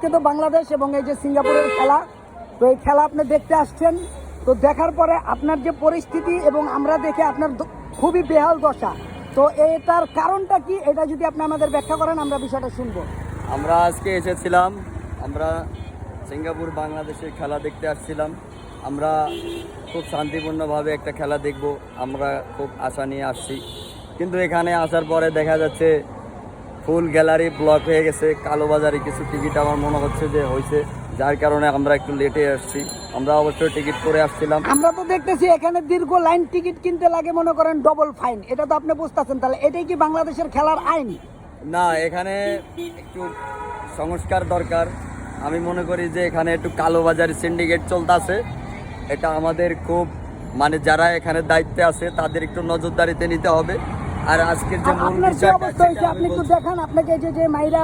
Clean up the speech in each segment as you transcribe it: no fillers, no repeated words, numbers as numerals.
আজকে তো বাংলাদেশ এবং এই যে সিঙ্গাপুরের খেলা, তো এই খেলা আপনি দেখতে আসছেন, তো দেখার পরে আপনার যে পরিস্থিতি এবং আমরা দেখে আপনার খুবই বেহাল দশা, তো এটার কারণটা কি, এটা যদি আপনি আমাদের ব্যাখ্যা করেন আমরা বিষয়টা শুনবো। আমরা আজকে এসেছিলাম, আমরা সিঙ্গাপুর বাংলাদেশের খেলা দেখতে আসছিলাম। আমরা খুব শান্তিপূর্ণভাবে একটা খেলা দেখব, আমরা খুব আশা নিয়ে আসছি। কিন্তু এখানে আসার পরে দেখা যাচ্ছে ফুল গ্যালারি ব্লক হয়ে গেছে। কালোবাজারে কিছু টিকিট আমার মনে হচ্ছে যে হয়েছে, যার কারণে আমরা একটু লেটে আসছি। আমরা অবশ্যই টিকিট করে আসছিলাম। আমরা তো দেখতেছি এখানে দীর্ঘ লাইন, টিকিট কিনতে লাগে মনে করেন ডবল ফাইন, এটা তো আপনি বুঝতেছেন। তাহলে এটাই কি বাংলাদেশের খেলার আইন? না, এখানে একটু সংস্কার দরকার। আমি মনে করি যে এখানে একটু কালোবাজারি সিন্ডিকেট চলতেছে। এটা আমাদের খুব যারা এখানে দায়িত্বে আছে তাদের একটু নজরদারিতে নিতে হবে। আর আজকের যে মূল আপনার কি বিষয়টা অবস্থা হয়েছে আপনি একটু দেখান, আপনাকে এই যে মাইরা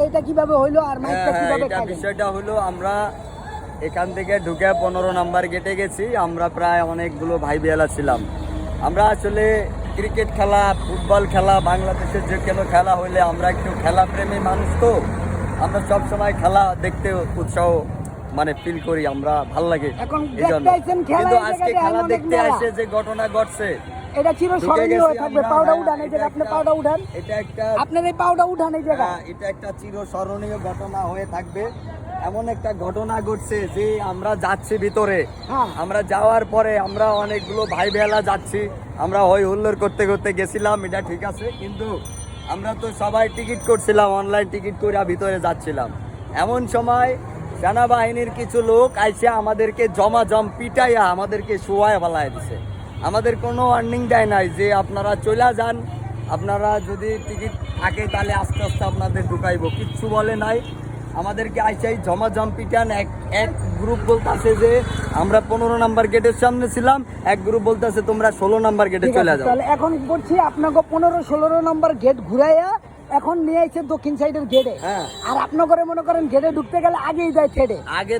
এটা কিভাবে হইলো আর মাইকটা কিভাবে এটা খাইলেন? বিষয়টা হলো, আমরা এখান থেকে ঢুকে 15 নাম্বার গেটে গেছি। আমরা প্রায় অনেকগুলো ভাই বেলা ছিলাম। আমরা আসলে ক্রিকেট খেলা, ফুটবল খেলা, বাংলাদেশের যে কোনো খেলা হইলে আমরা একটু খেলা প্রেমী মানুষ, তো আমরা সব সময় খেলা দেখতে উৎসাহ ফিল করি, আমরা ভাল লাগে এখন এই জন্য। দেখতে আইছেন খেলা, কিন্তু এই আজকে জায়গায় খেলা অনেক দেখতে মেলা। আসে যে ঘটনা ঘটছে, এটা চির স্মরণীয় হয়ে থাকবে। আমরা, পাউডা উঠান, এই যে আপনি পাউডা উঠান, এটা একটা আপনার এই পাউডা উঠান এই জায়গা। এটা একটা চিরস্মরণীয় ঘটনা হয়ে থাকবে। এমন একটা ঘটনা ঘটছে যে আমরা যাচ্ছি ভিতরে, হ্যাঁ। আমরা যাওয়ার পরে আমরা অনেকগুলো ভাই বেলা যাচ্ছি, আমরা হই হুল্লোড় করতে করতে গেছিলাম, এটা ঠিক আছে। কিন্তু আমরা তো সবাই টিকিট করছিলাম, অনলাইন টিকিট করে ভিতরে যাচ্ছিলাম। এমন সময় সেনাবাহিনীর কিছু লোক আইসে আমাদেরকে জম পিটাইয়া আমাদেরকে শোয়ায় ফেলায় দিছে। আমাদের কোনো ওয়ার্নিং দেয় নাই যে আপনারা চলে যান, আপনারা যদি টিকিট থাকে তাহলে আস্তে আস্তে আপনাদের ঢুকাইব, কিচ্ছু বলে নাই। আমাদেরকে আইসাই জম পিটান। এক গ্রুপ বলতেছে যে আমরা 15 নাম্বার গেটের সামনে ছিলাম, এক গ্রুপ বলতেছে তোমরা 16 নাম্বার গেটে ঠিক চলে আছে, যাও। তাহলে এখন বলছি আপনাকে 15-16 নম্বর গেট ঘুরাইয়া এখন নিয়ে আইছে দক্ষিণ সাইডের গেটে। হ্যাঁ, আর আপনার মনে করেন গেটে ঢুকতে গেলে আগেই যায় ছেড়ে আগে